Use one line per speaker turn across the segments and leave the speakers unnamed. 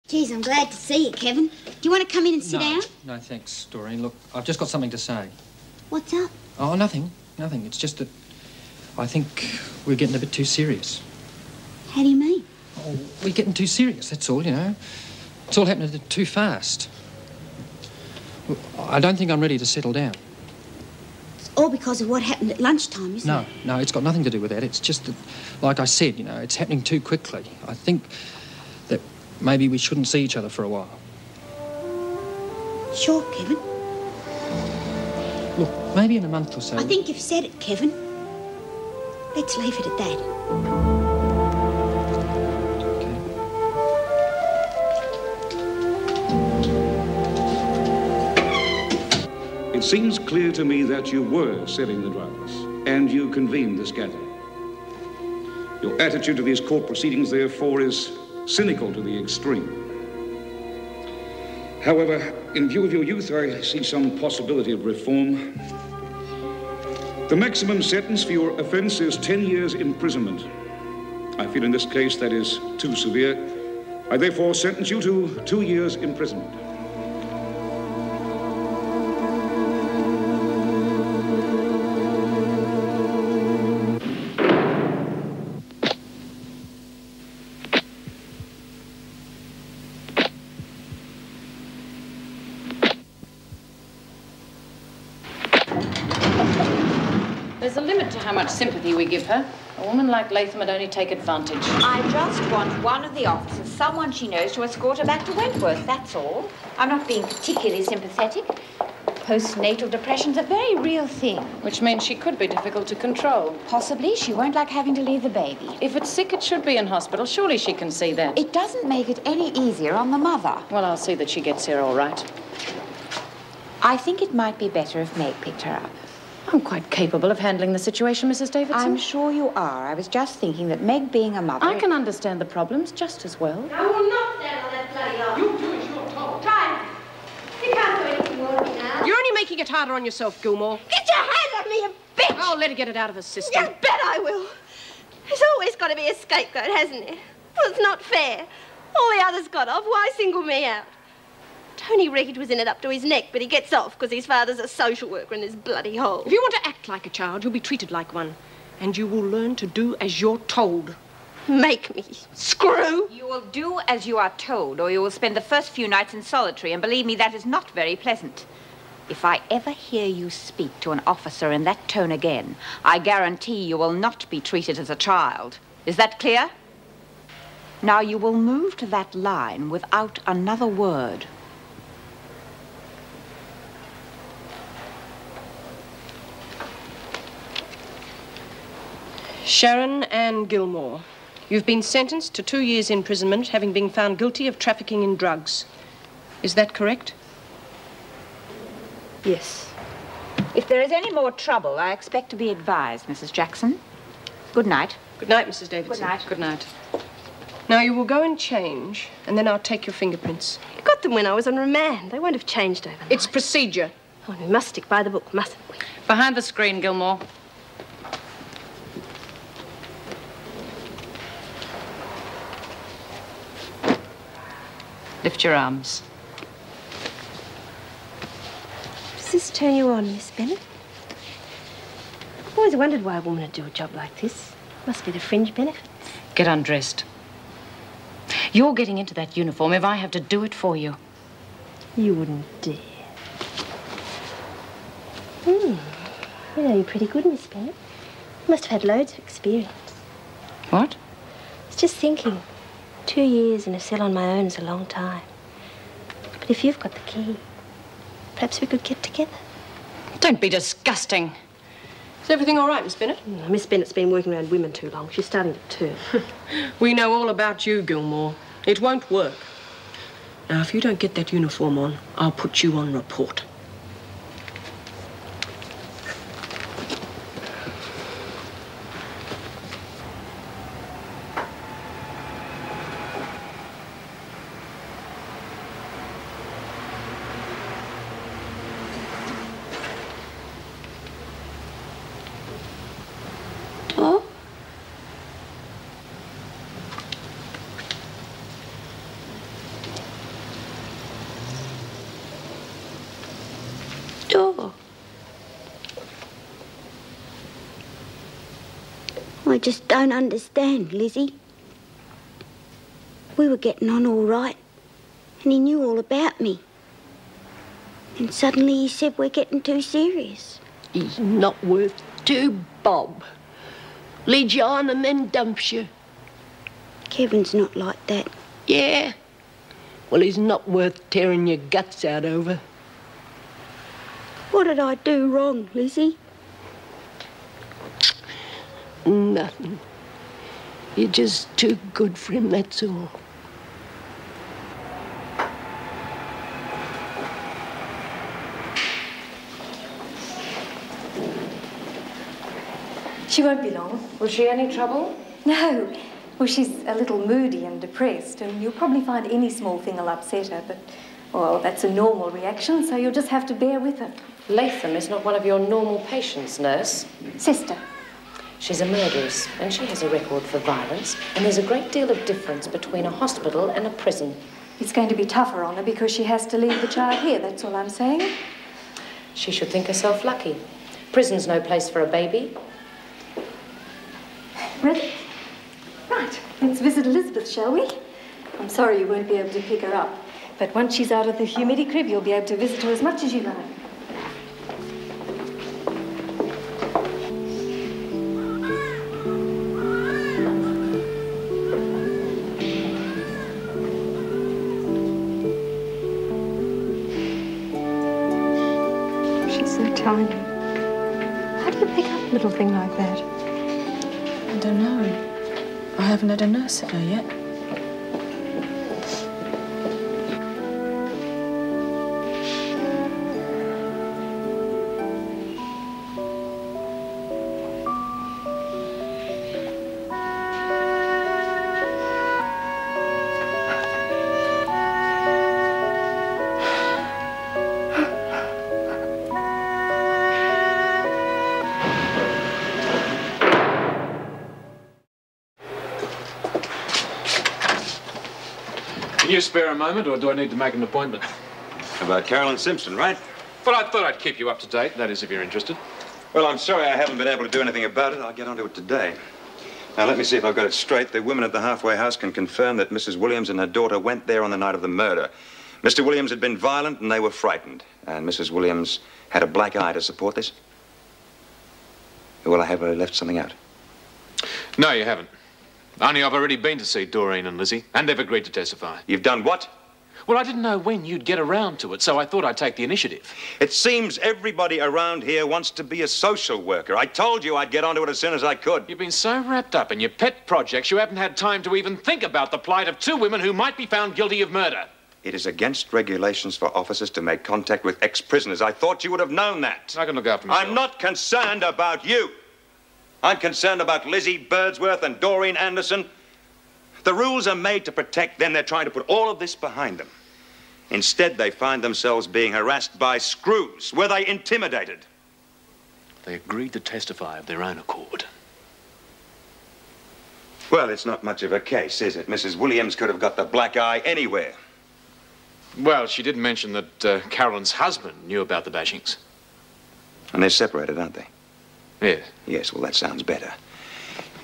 Geez, I'm glad to see you, Kevin. Do you want to come in and sit down?
No, thanks, Doreen. Look, I've just got something to say.
What's up?
Oh, nothing. Nothing. It's just that I think we're getting a bit too serious.
How do you mean?
Oh, we're getting too serious, that's all, you know. It's all happening too fast. Look, I don't think I'm ready to settle down.
It's all because of what happened at lunchtime, isn't it?
No, it's got nothing to do with that. It's just that, like I said, you know, it's happening too quickly. I think that maybe we shouldn't see each other for a while.
Sure, Kevin.
Look, maybe in a month or so...
I think you've said it, Kevin. Let's leave it at that.
It seems clear to me that you were selling the drugs, and you convened this gathering. Your attitude to these court proceedings, therefore, is cynical to the extreme. However, in view of your youth, I see some possibility of reform. The maximum sentence for your offense is 10 years imprisonment. I feel in this case that is too severe. I therefore sentence you to 2 years imprisonment.
There's a limit to how much sympathy we give her. A woman like Latham would only take advantage.
I just want one of the officers, someone she knows, to escort her back to Wentworth, that's all. I'm not being particularly sympathetic. Postnatal depression's a very real thing.
Which means she could be difficult to control.
Possibly. She won't like having to leave the baby.
If it's sick, it should be in hospital. Surely she can see that.
It doesn't make it any easier on the mother.
Well, I'll see that she gets here all right.
I think it might be better if Meg picked her up.
I'm quite capable of handling the situation, Mrs. Davidson.
I'm sure you are. I was just thinking that Meg being a mother...
I can understand the problems just as well.
I will not stand on that bloody arm. You do as you're told. Try it. You can't do anything more than that.
You're only making it harder on yourself, Gilmore.
Get your hand on me, you bitch!
Oh, let her get it out of her system.
You bet I will. There's always got to be a scapegoat, hasn't there? Well, it's not fair. All the others got off. Why single me out? Tony Rickett was in it up to his neck, but he gets off because his father's a social worker in this bloody hole.
If you want to act like a child, you'll be treated like one. And you will learn to do as you're told.
Make me. Screw!
You will do as you are told, or you will spend the first few nights in solitary, and believe me, that is not very pleasant. If I ever hear you speak to an officer in that tone again, I guarantee you will not be treated as a child. Is that clear? Now you will move to that line without another word.
Sharon Ann Gilmore, you've been sentenced to 2 years imprisonment, having been found guilty of trafficking in drugs. Is that correct?
Yes. If there is any more trouble, I expect to be advised, Mrs. Jackson. Good night.
Good night, Mrs. Davidson.
Good night.
Good night.
Now, you will go and change, and then I'll take your fingerprints.
You got them when I was on remand. They won't have changed overnight.
It's procedure.
Oh, we must stick by the book, mustn't we?
Behind the screen, Gilmore. Lift your arms.
Does this turn you on, Miss Bennett? I've always wondered why a woman would do a job like this. Must be the fringe benefits.
Get undressed. You're getting into that uniform if I have to do it for you.
You wouldn't dare. You know you're pretty good, Miss Bennett. You must have had loads of experience.
What?
I was just thinking. 2 years in a cell on my own is a long time. But if you've got the key, perhaps we could get together.
Don't be disgusting.
Is everything all right, Miss Bennett?
Miss Bennett's been working around women too long. She's starting to turn.
We know all about you, Gilmore. It won't work. Now, if you don't get that uniform on, I'll put you on report.
I just don't understand, Lizzie. We were getting on all right, and he knew all about me. And suddenly he said we're getting too serious.
He's not worth 2 bob. Leads you on and then dumps you.
Kevin's not like that.
Yeah? Well, he's not worth tearing your guts out over.
What did I do wrong, Lizzie?
Nothing. You're just too good for him, that's all.
She won't be long.
Was she any trouble?
No. Well, she's a little moody and depressed, and you'll probably find any small thing will upset her, but, well, that's a normal reaction, so you'll just have to bear with her.
Latham is not one of your normal patients, nurse.
Sister.
She's a murderess, and she has a record for violence, and there's a great deal of difference between a hospital and a prison.
It's going to be tougher on her because she has to leave the child here, that's all I'm saying.
She should think herself lucky. Prison's no place for a baby.
Ready? Right, let's visit Elizabeth, shall we? I'm sorry you won't be able to pick her up, but once she's out of the humidity crib, you'll be able to visit her as much as you like. She's so tiny. How do you pick up a little thing like that?
I don't know. I haven't had a nurse at her yet.
Can you spare a moment, or do I need to make an appointment?
About Carolyn Simpson, right?
Well, I thought I'd keep you up to date, that is, if you're interested.
Well, I'm sorry I haven't been able to do anything about it. I'll get onto it today. Now, let me see if I've got it straight. The women at the halfway house can confirm that Mrs. Williams and her daughter went there on the night of the murder. Mr. Williams had been violent, and they were frightened. And Mrs. Williams had a black eye to support this. Well, I have left something out.
No, you haven't. Only I've already been to see Doreen and Lizzie, and they've agreed to testify.
You've done what?
Well, I didn't know when you'd get around to it, so I thought I'd take the initiative.
It seems everybody around here wants to be a social worker. I told you I'd get onto it as soon as I could.
You've been so wrapped up in your pet projects, you haven't had time to even think about the plight of 2 women who might be found guilty of murder.
It is against regulations for officers to make contact with ex-prisoners. I thought you would have known that.
I can look after myself.
I'm not concerned about you. I'm concerned about Lizzie Birdsworth and Doreen Anderson. The rules are made to protect them. They're trying to put all of this behind them. Instead, they find themselves being harassed by screws. Were they intimidated?
They agreed to testify of their own accord.
Well, it's not much of a case, is it? Mrs. Williams could have got the black eye anywhere.
Well, she did mention that Carolyn's husband knew about the bashings.
And they're separated, aren't they?
Yeah.
Yes, well, that sounds better.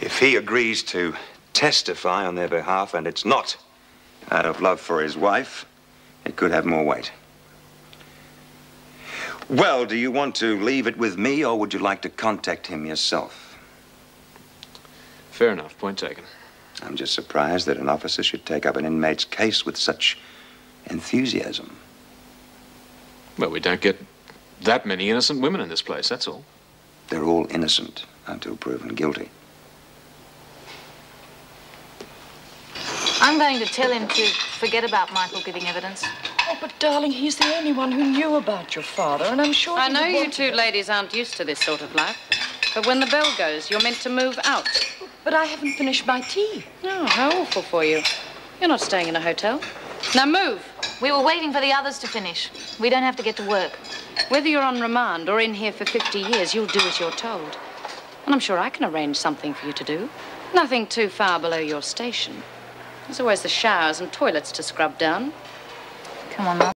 If he agrees to testify on their behalf, and it's not out of love for his wife, it could have more weight. Well, do you want to leave it with me, or would you like to contact him yourself?
Fair enough. Point taken.
I'm just surprised that an officer should take up an inmate's case with such enthusiasm.
Well, we don't get that many innocent women in this place, that's all.
They're all innocent until proven guilty.
I'm going to tell him to forget about Michael giving evidence.
Oh, but darling, he's the only one who knew about your father, and I'm sure
I know you 2 ladies aren't used to this sort of life, but when the bell goes, you're meant to move out.
But I haven't finished my tea.
Oh, how awful for you. You're not staying in a hotel. Now move.
We were waiting for the others to finish. We don't have to get to work.
Whether you're on remand or in here for 50 years, you'll do as you're told. And I'm sure I can arrange something for you to do. Nothing too far below your station. There's always the showers and toilets to scrub down.
Come on, Mum.